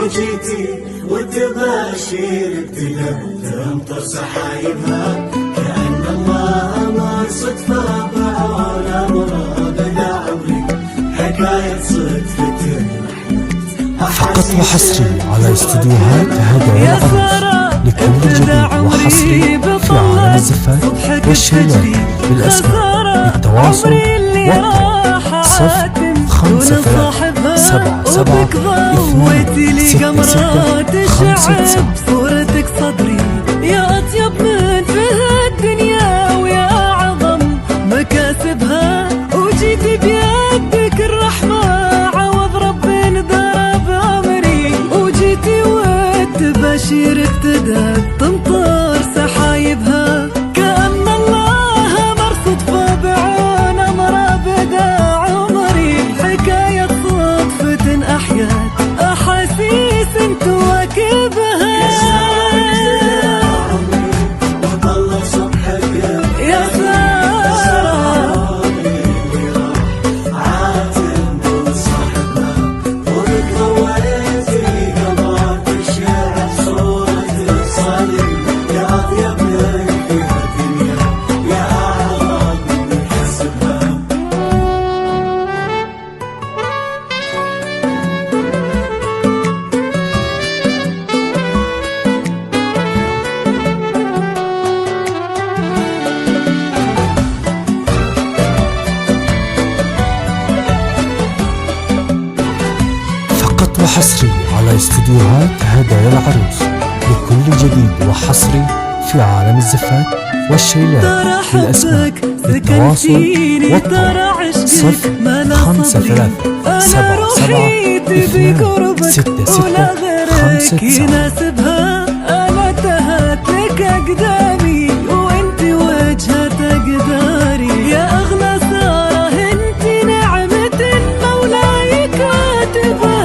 وجيتي والتباشير تمطر سحايبها، كأن الله أمر صدفة بعون مراد عمري، حكاية صدفة فقط وحصري على استديوهات هدايا العروس لكل جديد وحصري في عالم الزفات والشيلات بالأسماء للتواصل والطلب 05377 صورتك صدري يا أطيب من في الدنيا ويا أعظم مكاسبها، وجيتي بيدك الرحمة عوض ربي ضرب عمري، وجيتي والتباشير اقتدت تمطر سحايبها، كأن الله أمر صدفة بعون أمر بدا عمري، حكاية صدفة أحيات أحاسيس تواكبها. وحصري على استديوهات هدايا العروس لكل جديد وحصري في عالم الزفات والشيلات بالأسماء للتواصل والطلب 05377 يناسبها أنا تهت لك أقدامي وانت وجهة أقداري، يا أغلى سارة انت نعمة مولاي كاتبها.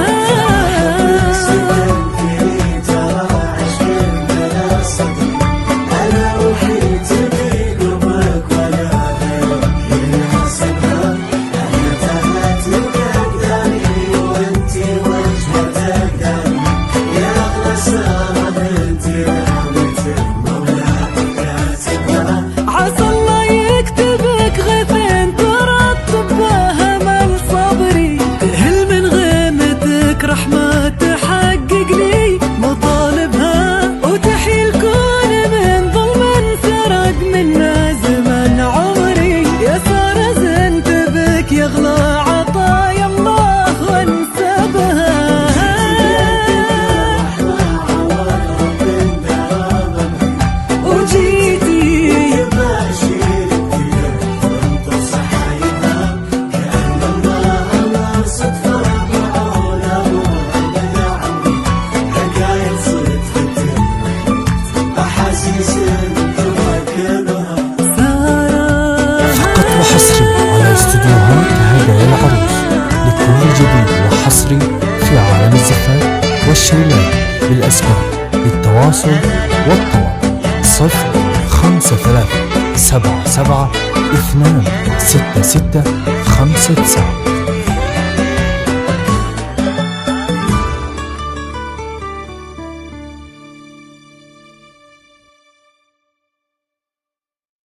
وحصري في عالم الزفات والشيلات بالأسماء للتواصل والطلب 05377 266 59